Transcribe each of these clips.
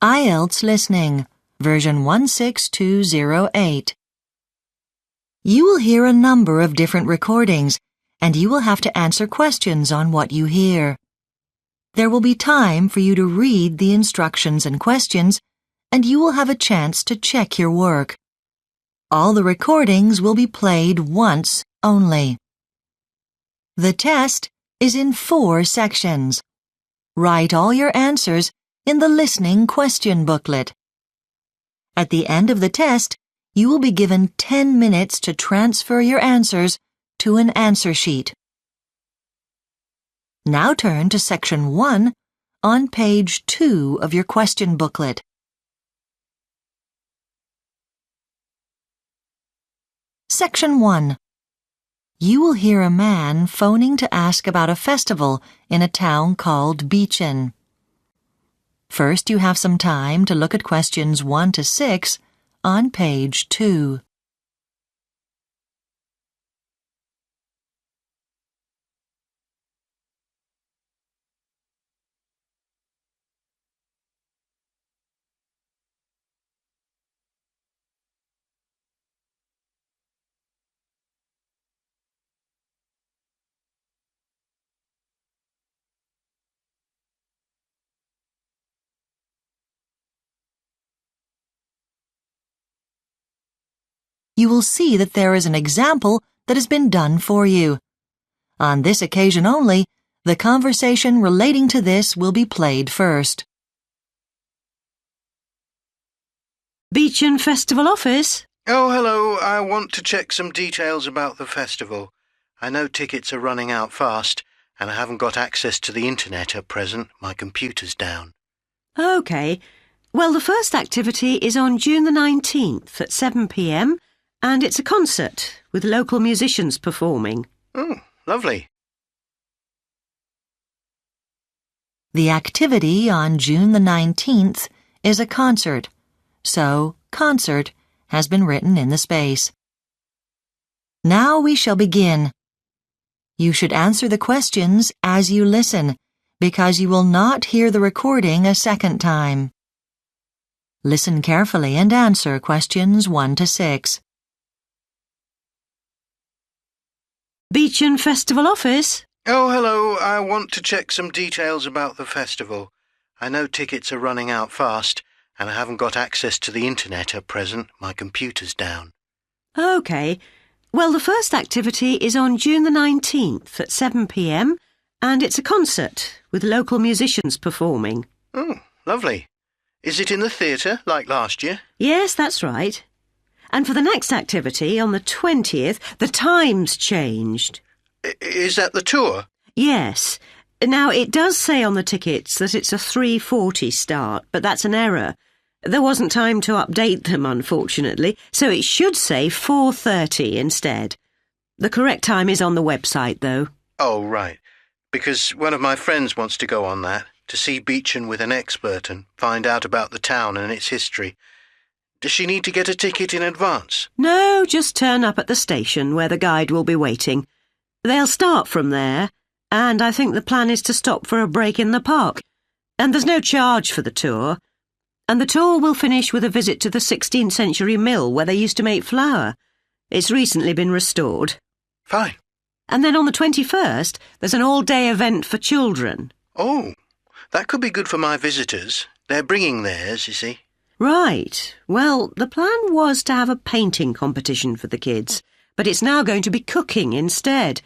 IELTS Listening, version 16208. You will hear a number of different recordings, and you will have to answer questions on what you hear. There will be time for you to read the instructions and questions, and you will have a chance to check your work. All the recordings will be played once only. The test is in 4 sections. Write all your answers in the listening question booklet. At the end of the test, you will be given 10 minutes to transfer your answers to an answer sheet. Now turn to section 1 on page 2 of your question booklet. Section 1. You will hear a man phoning to ask about a festival in a town called Beechen. First, you have some time to look at questions 1 to 6 on page 2. You will see that there is an example that has been done for you. On this occasion only, the conversation relating to this will be played first. Beechen Festival Office? Oh, hello. I want to check some details about the festival. I know tickets are running out fast, and I haven't got access to the internet at present. My computer's down. OK. Well, the first activity is on June the 19th at 7 p.m, and it's a concert with local musicians performing. Oh, lovely. The activity on June the 19th is a concert, so concert has been written in the space. Now we shall begin. You should answer the questions as you listen, because you will not hear the recording a second time. Listen carefully and answer questions 1 to 6. Beechen Festival Office? Oh, hello. I want to check some details about the festival. I know tickets are running out fast, and I haven't got access to the internet at present. My computer's down. OK. Well, the first activity is on June the 19th at 7 p.m, and it's a concert with local musicians performing. Oh, lovely. Is it in the theatre, like last year? Yes, that's right. And for the next activity, on the 20th, the time's changed. Is that the tour? Yes. Now, it does say on the tickets that it's a 3:40 start, but that's an error. There wasn't time to update them, unfortunately, so it should say 4:30 instead. The correct time is on the website, though. Oh, right. Because one of my friends wants to go on that, to see Beechen with an expert and find out about the town and its history. Does she need to get a ticket in advance? No, just turn up at the station where the guide will be waiting. They'll start from there, and I think the plan is to stop for a break in the park. And there's no charge for the tour. And the tour will finish with a visit to the 16th century mill where they used to make flour. It's recently been restored. Fine. And then on the 21st, there's an all-day event for children. Oh, that could be good for my visitors. They're bringing theirs, you see. Right. Well, the plan was to have a painting competition for the kids, but it's now going to be cooking instead,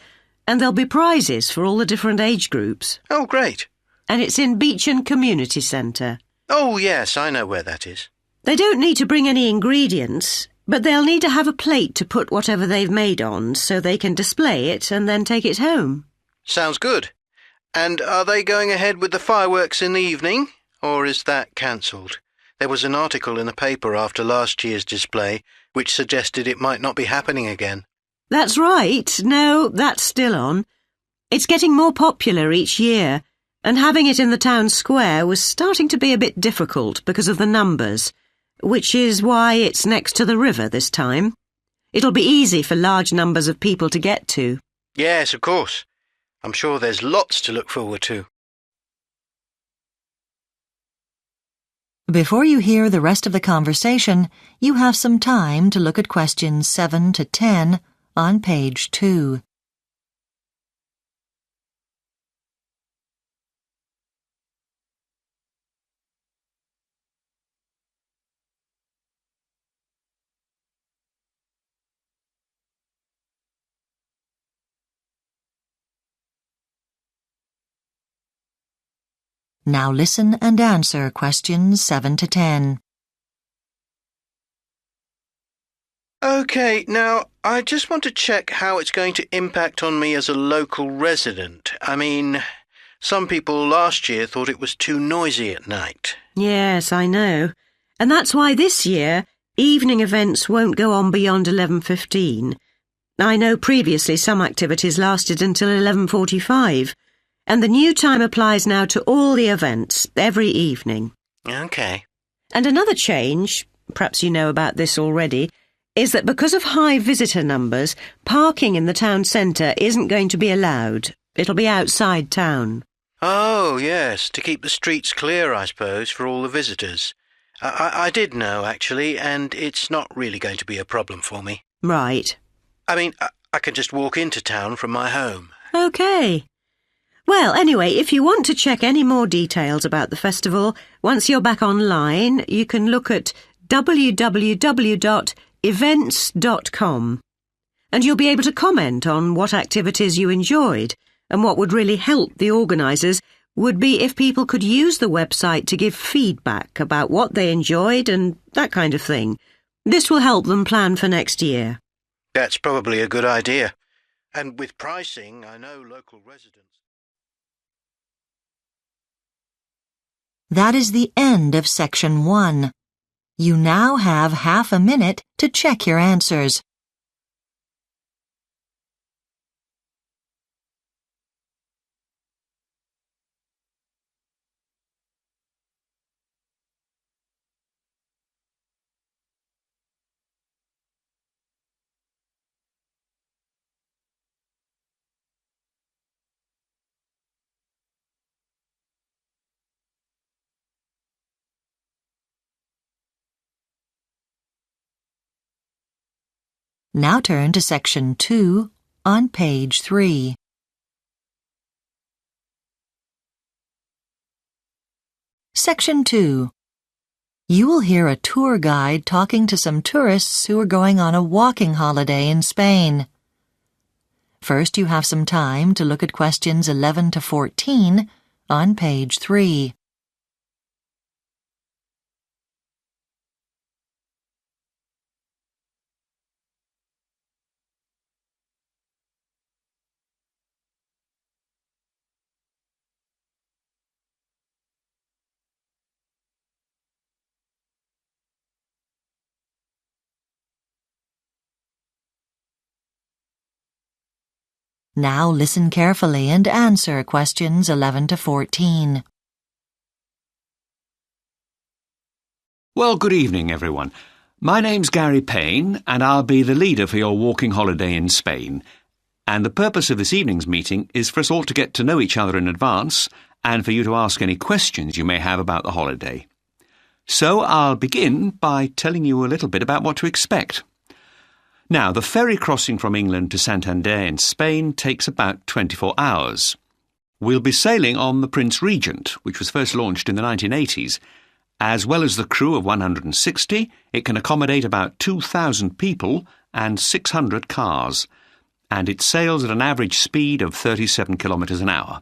and there'll be prizes for all the different age groups. Oh, great. And it's in Beechen Community Centre. Oh, yes, I know where that is. They don't need to bring any ingredients, but they'll need to have a plate to put whatever they've made on so they can display it and then take it home. Sounds good. And are they going ahead with the fireworks in the evening, or is that cancelled? There was an article in the paper after last year's display which suggested it might not be happening again. That's right. No, that's still on. It's getting more popular each year, and having it in the town square was starting to be a bit difficult because of the numbers, which is why it's next to the river this time. It'll be easy for large numbers of people to get to. Yes, of course. I'm sure there's lots to look forward to. Before you hear the rest of the conversation, you have some time to look at questions 7 to 10 on page 2. Now listen and answer questions 7 to 10. OK, now, I just want to check how it's going to impact on me as a local resident. I mean, some people last year thought it was too noisy at night. Yes, I know. And that's why this year, evening events won't go on beyond 11:15. I know previously some activities lasted until 11:45. And the new time applies now to all the events, every evening. OK. And another change, perhaps you know about this already, is that because of high visitor numbers, parking in the town centre isn't going to be allowed. It'll be outside town. Oh, yes, to keep the streets clear, I suppose, for all the visitors. I did know, actually, and it's not really going to be a problem for me. Right. I mean, I can just walk into town from my home. OK. Well, anyway, if you want to check any more details about the festival, once you're back online, you can look at www.events.com. And you'll be able to comment on what activities you enjoyed, and what would really help the organisers would be if people could use the website to give feedback about what they enjoyed and that kind of thing. This will help them plan for next year. That's probably a good idea. And with pricing, I know local residents... That is the end of section 1. You now have half a minute to check your answers. Now turn to section 2 on page 3. Section 2. You will hear a tour guide talking to some tourists who are going on a walking holiday in Spain. First, you have some time to look at questions 11 to 14 on page 3. Now listen carefully and answer questions 11 to 14. Well, good evening, everyone. My name's Gary Payne, and I'll be the leader for your walking holiday in Spain. And the purpose of this evening's meeting is for us all to get to know each other in advance and for you to ask any questions you may have about the holiday. So I'll begin by telling you a little bit about what to expect. Now, the ferry crossing from England to Santander in Spain takes about 24 hours. We'll be sailing on the Prince Regent, which was first launched in the 1980s. As well as the crew of 160, it can accommodate about 2,000 people and 600 cars, and it sails at an average speed of 37 kilometres an hour.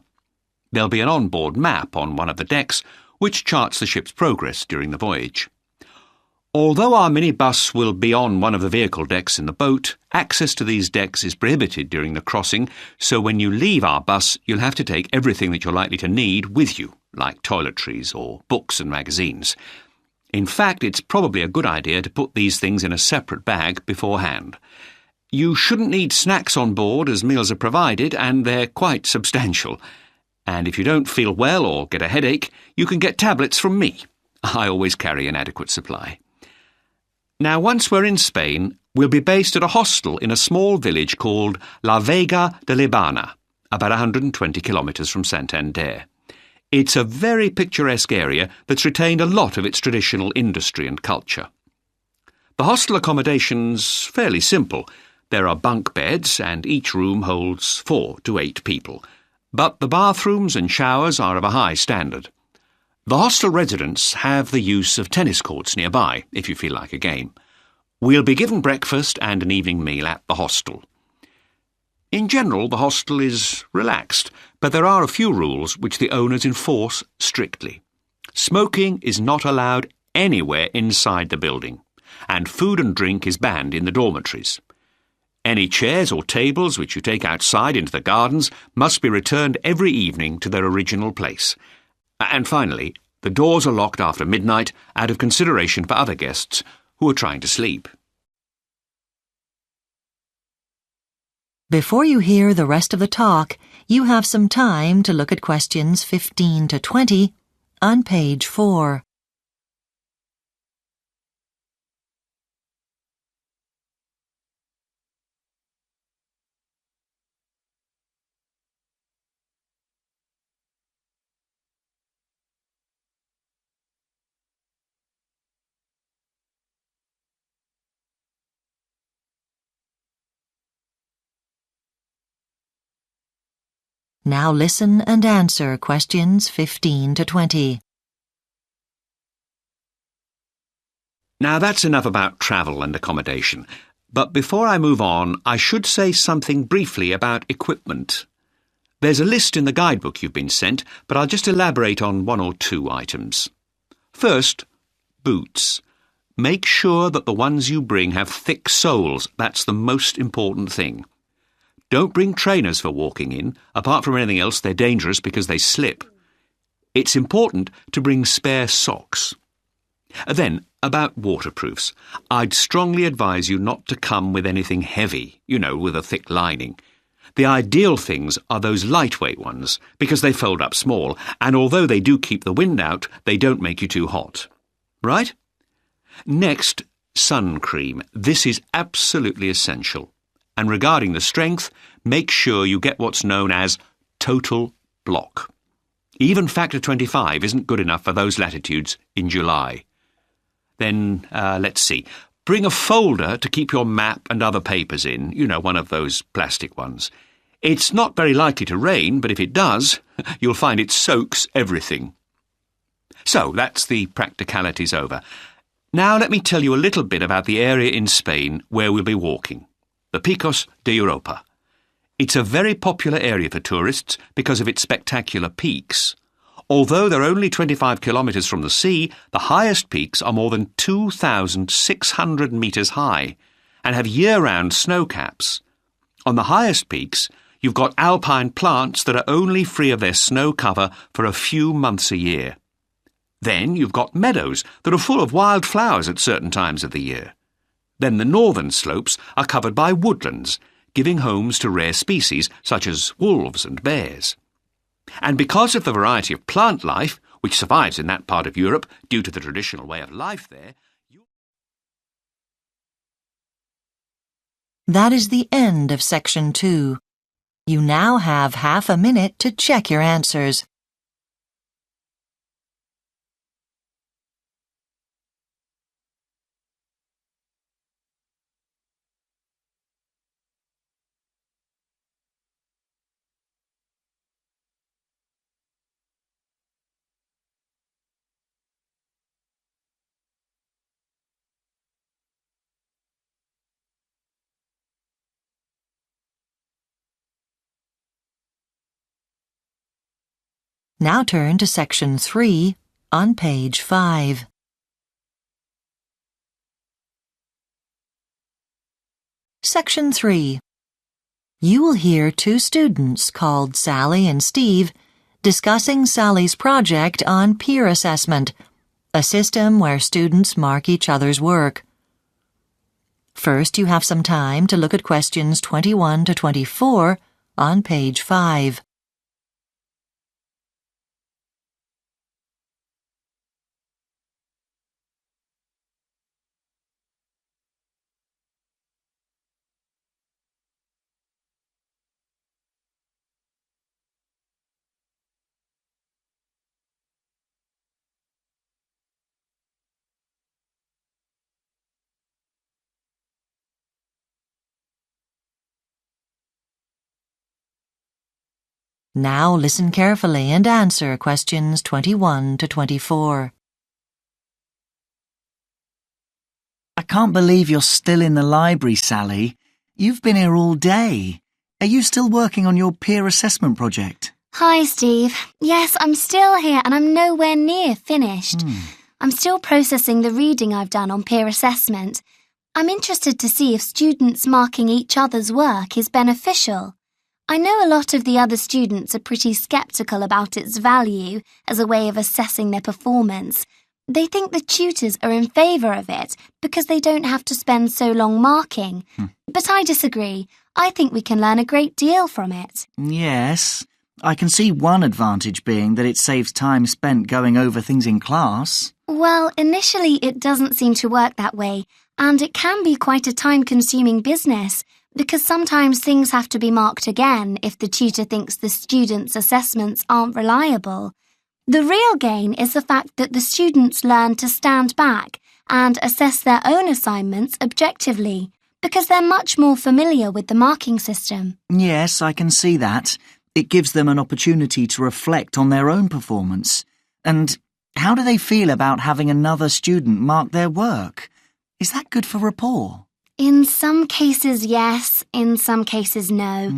There'll be an onboard map on one of the decks, which charts the ship's progress during the voyage. Although our minibus will be on one of the vehicle decks in the boat, access to these decks is prohibited during the crossing, so when you leave our bus, you'll have to take everything that you're likely to need with you, like toiletries or books and magazines. In fact, it's probably a good idea to put these things in a separate bag beforehand. You shouldn't need snacks on board as meals are provided, and they're quite substantial. And if you don't feel well or get a headache, you can get tablets from me. I always carry an adequate supply. Now, once we're in Spain, we'll be based at a hostel in a small village called La Vega de Libana, about 120 kilometres from Santander. It's a very picturesque area that's retained a lot of its traditional industry and culture. The hostel accommodation's fairly simple. There are bunk beds and each room holds 4 to 8 people. But the bathrooms and showers are of a high standard. The hostel residents have the use of tennis courts nearby, if you feel like a game. We'll be given breakfast and an evening meal at the hostel. In general, the hostel is relaxed, but there are a few rules which the owners enforce strictly. Smoking is not allowed anywhere inside the building, and food and drink is banned in the dormitories. Any chairs or tables which you take outside into the gardens must be returned every evening to their original place. And finally, the doors are locked after midnight out of consideration for other guests who are trying to sleep. Before you hear the rest of the talk, you have some time to look at questions 15 to 20 on page 4. Now listen and answer questions 15 to 20. Now that's enough about travel and accommodation. But before I move on, I should say something briefly about equipment. There's a list in the guidebook you've been sent, but I'll just elaborate on 1 or 2 items. First, boots. Make sure that the ones you bring have thick soles. That's the most important thing. Don't bring trainers for walking in. Apart from anything else, they're dangerous because they slip. It's important to bring spare socks. Then, about waterproofs. I'd strongly advise you not to come with anything heavy, with a thick lining. The ideal things are those lightweight ones, because they fold up small, and although they do keep the wind out, they don't make you too hot. Right? Next, sun cream. This is absolutely essential. And regarding the strength, make sure you get what's known as total block. Even factor 25 isn't good enough for those latitudes in July. Then, let's see. Bring a folder to keep your map and other papers in, one of those plastic ones. It's not very likely to rain, but if it does, you'll find it soaks everything. So, that's the practicalities over. Now let me tell you a little bit about the area in Spain where we'll be walking. The Picos de Europa. It's a very popular area for tourists because of its spectacular peaks. Although they're only 25 kilometres from the sea, the highest peaks are more than 2,600 metres high and have year-round snow caps. On the highest peaks, you've got alpine plants that are only free of their snow cover for a few months a year. Then you've got meadows that are full of wild flowers at certain times of the year. Then the northern slopes are covered by woodlands, giving homes to rare species such as wolves and bears. And because of the variety of plant life, which survives in that part of Europe due to the traditional way of life there, That is the end of section 2. You now have half a minute to check your answers. Now turn to section 3 on page 5. Section 3. You will hear 2 students called Sally and Steve discussing Sally's project on peer assessment, a system where students mark each other's work. First, you have some time to look at questions 21 to 24 on page 5. Now listen carefully and answer questions 21 to 24. I can't believe you're still in the library, Sally. You've been here all day. Are you still working on your peer assessment project? Hi, Steve. Yes, I'm still here and I'm nowhere near finished. I'm still processing the reading I've done on peer assessment. I'm interested to see if students marking each other's work is beneficial. I know a lot of the other students are pretty sceptical about its value as a way of assessing their performance. They think the tutors are in favour of it because they don't have to spend so long marking. But I disagree. I think we can learn a great deal from it. Yes. I can see one advantage being that it saves time spent going over things in class. Well, initially it doesn't seem to work that way, and it can be quite a time-consuming business because sometimes things have to be marked again if the tutor thinks the students' assessments aren't reliable. The real gain is the fact that the students learn to stand back and assess their own assignments objectively because they're much more familiar with the marking system. Yes, I can see that. It gives them an opportunity to reflect on their own performance. And how do they feel about having another student mark their work? Is that good for rapport? In some cases, yes. In some cases, no.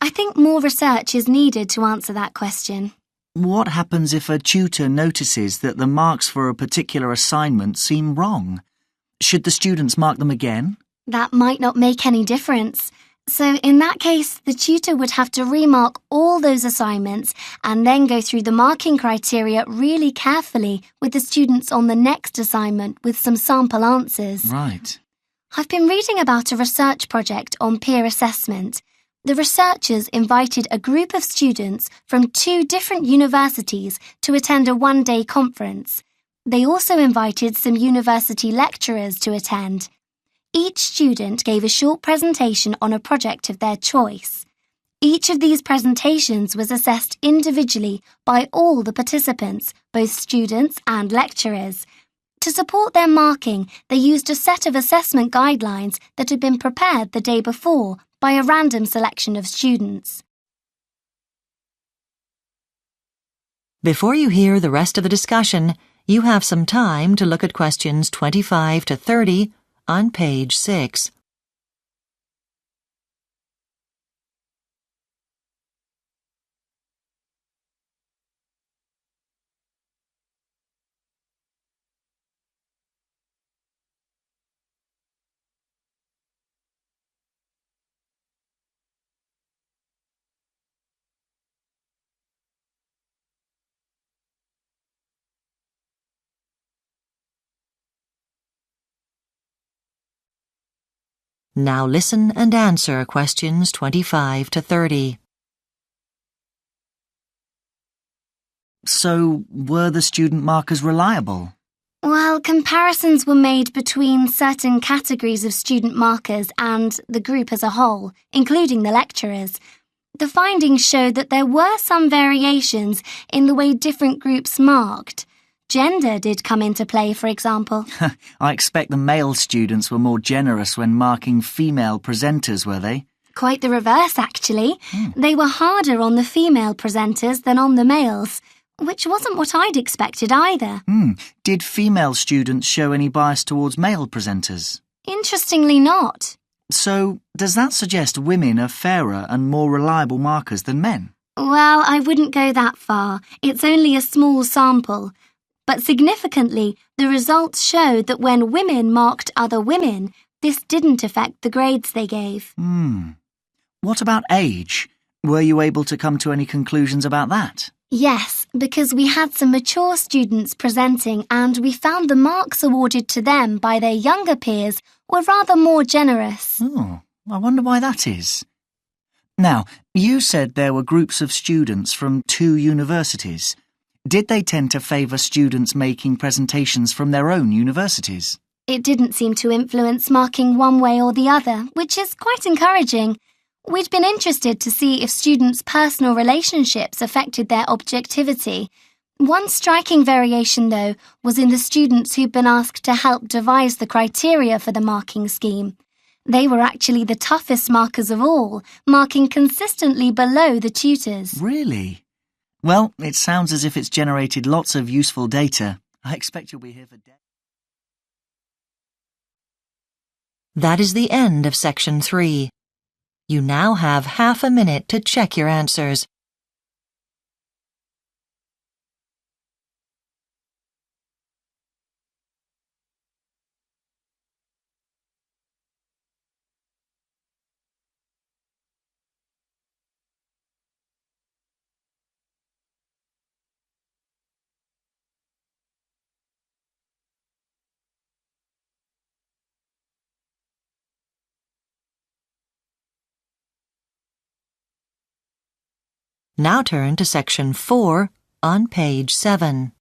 I think more research is needed to answer that question. What happens if a tutor notices that the marks for a particular assignment seem wrong? Should the students mark them again? That might not make any difference. So in that case, the tutor would have to remark all those assignments and then go through the marking criteria really carefully with the students on the next assignment with some sample answers. Right. I've been reading about a research project on peer assessment. The researchers invited a group of students from 2 different universities to attend a one-day conference. They also invited some university lecturers to attend. Each student gave a short presentation on a project of their choice. Each of these presentations was assessed individually by all the participants, both students and lecturers. To support their marking, they used a set of assessment guidelines that had been prepared the day before by a random selection of students. Before you hear the rest of the discussion, you have some time to look at questions 25 to 30 on page 6. Now listen and answer questions 25 to 30. So, were the student markers reliable? Well, comparisons were made between certain categories of student markers and the group as a whole, including the lecturers. The findings showed that there were some variations in the way different groups marked. Gender did come into play, for example. I expect the male students were more generous when marking female presenters, were they? Quite the reverse, actually. They were harder on the female presenters than on the males, which wasn't what I'd expected either. Did female students show any bias towards male presenters? Interestingly not. So, does that suggest women are fairer and more reliable markers than men? Well, I wouldn't go that far. It's only a small sample. But significantly, the results showed that when women marked other women, this didn't affect the grades they gave. What about age? Were you able to come to any conclusions about that? Yes, because we had some mature students presenting and we found the marks awarded to them by their younger peers were rather more generous. Oh, I wonder why that is. Now, you said there were groups of students from 2 universities. Did they tend to favour students making presentations from their own universities? It didn't seem to influence marking one way or the other, which is quite encouraging. We'd been interested to see if students' personal relationships affected their objectivity. One striking variation, though, was in the students who'd been asked to help devise the criteria for the marking scheme. They were actually the toughest markers of all, marking consistently below the tutors. Really? Well, it sounds as if it's generated lots of useful data. I expect you'll be here for days. That is the end of Section 3. You now have half a minute to check your answers. Now turn to Section 4 on page 7.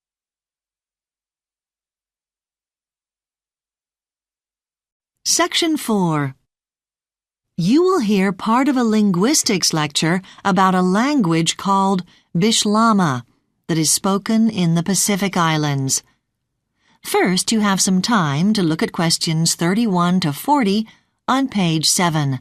Section 4. You will hear part of a linguistics lecture about a language called Bishlama that is spoken in the Pacific Islands. First, you have some time to look at questions 31 to 40 on page 7.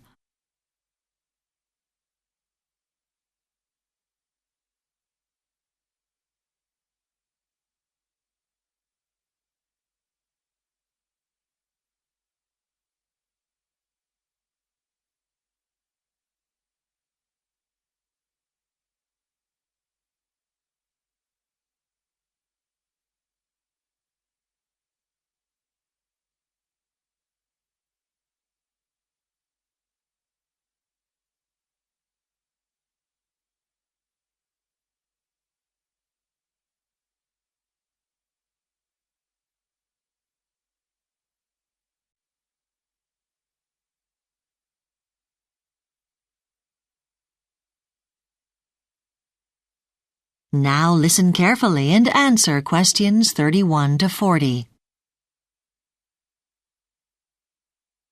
Now listen carefully and answer questions 31 to 40.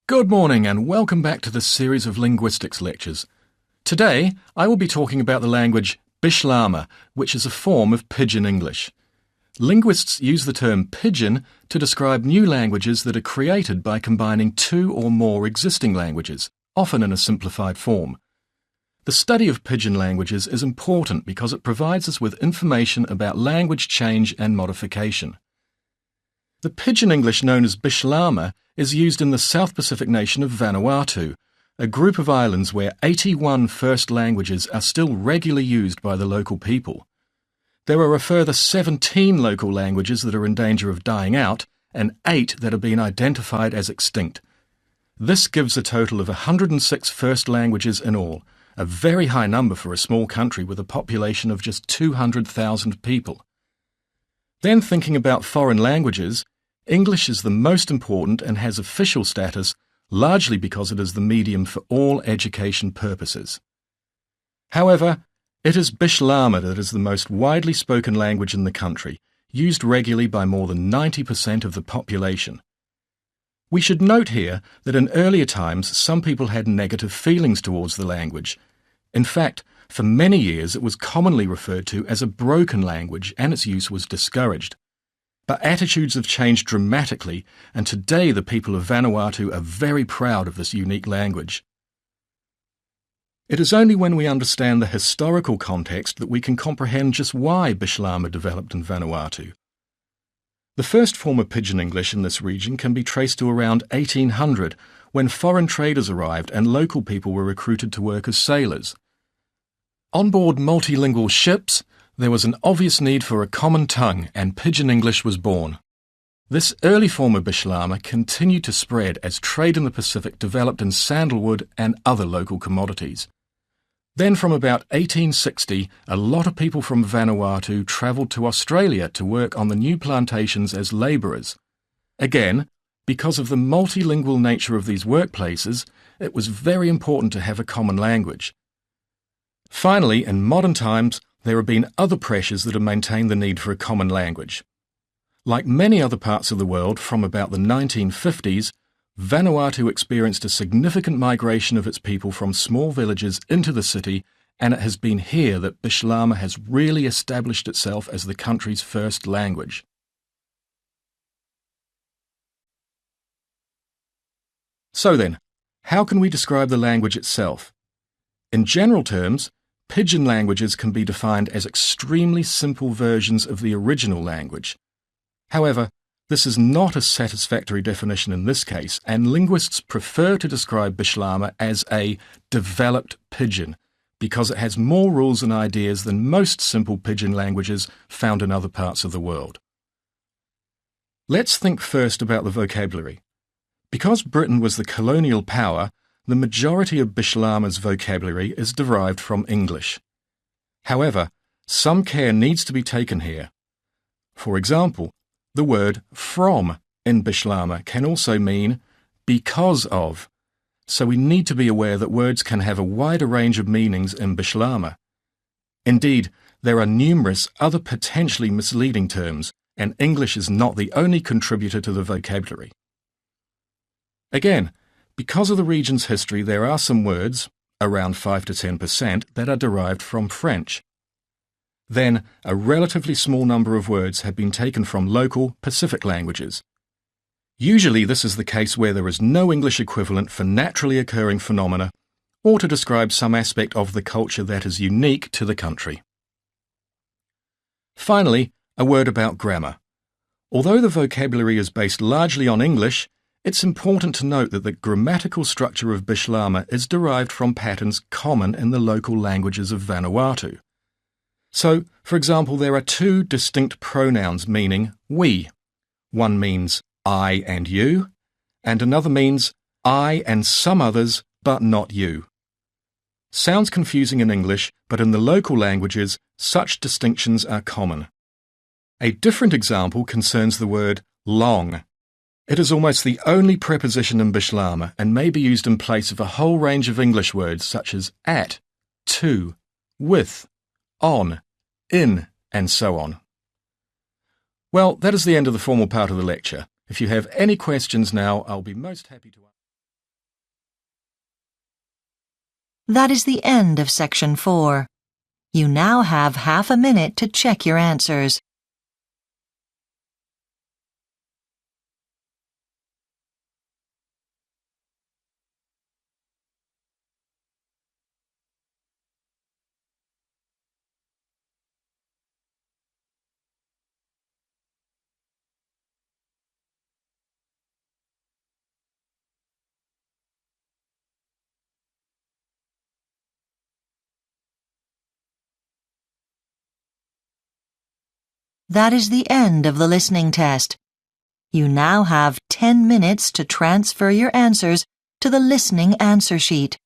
Good morning and welcome back to this series of linguistics lectures. Today, I will be talking about the language Bishlama, which is a form of Pidgin English. Linguists use the term Pidgin to describe new languages that are created by combining two or more existing languages, often in a simplified form. The study of Pidgin languages is important because it provides us with information about language change and modification. The Pidgin English known as Bishlama is used in the South Pacific nation of Vanuatu, a group of islands where 81 first languages are still regularly used by the local people. There are a further 17 local languages that are in danger of dying out and 8 that have been identified as extinct. This gives a total of 106 first languages in all, a very high number for a small country with a population of just 200,000 people. Then thinking about foreign languages, English is the most important and has official status largely because it is the medium for all education purposes. However, it is Bishlama that is the most widely spoken language in the country, used regularly by more than 90% of the population. We should note here that in earlier times some people had negative feelings towards the language. In fact, for many years it was commonly referred to as a broken language and its use was discouraged. But attitudes have changed dramatically and today the people of Vanuatu are very proud of this unique language. It is only when we understand the historical context that we can comprehend just why Bishlama developed in Vanuatu. The first form of Pidgin English in this region can be traced to around 1800, when foreign traders arrived and local people were recruited to work as sailors. On board multilingual ships, there was an obvious need for a common tongue and Pidgin English was born. This early form of Bishlama continued to spread as trade in the Pacific developed in sandalwood and other local commodities. Then from about 1860, a lot of people from Vanuatu travelled to Australia to work on the new plantations as labourers. Again, because of the multilingual nature of these workplaces, it was very important to have a common language. Finally, in modern times, there have been other pressures that have maintained the need for a common language. Like many other parts of the world from about the 1950s, Vanuatu experienced a significant migration of its people from small villages into the city, and it has been here that Bishlama has really established itself as the country's first language. So then, how can we describe the language itself? In general terms, Pidgin languages can be defined as extremely simple versions of the original language. However, this is not a satisfactory definition in this case, and linguists prefer to describe Bishlama as a developed Pidgin because it has more rules and ideas than most simple Pidgin languages found in other parts of the world. Let's think first about the vocabulary. Because Britain was the colonial power, the majority of Bishlama's vocabulary is derived from English. However, some care needs to be taken here. For example, the word from in Bishlama can also mean because of, so we need to be aware that words can have a wider range of meanings in Bishlama. Indeed, there are numerous other potentially misleading terms, and English is not the only contributor to the vocabulary. Again, because of the region's history, there are some words, around 5 to 10%, that are derived from French. Then, a relatively small number of words have been taken from local Pacific languages. Usually this is the case where there is no English equivalent for naturally occurring phenomena or to describe some aspect of the culture that is unique to the country. Finally, a word about grammar. Although the vocabulary is based largely on English, it's important to note that the grammatical structure of Bishlama is derived from patterns common in the local languages of Vanuatu. So, for example, there are two distinct pronouns meaning we. One means I and you, and another means I and some others, but not you. Sounds confusing in English, but in the local languages, such distinctions are common. A different example concerns the word long. It is almost the only preposition in Bishlama and may be used in place of a whole range of English words such as at, to, with, on, in, and so on. Well, that is the end of the formal part of the lecture. If you have any questions now, I'll be most happy to answer. That is the end of Section 4. You now have half a minute to check your answers. That is the end of the listening test. You now have 10 minutes to transfer your answers to the listening answer sheet.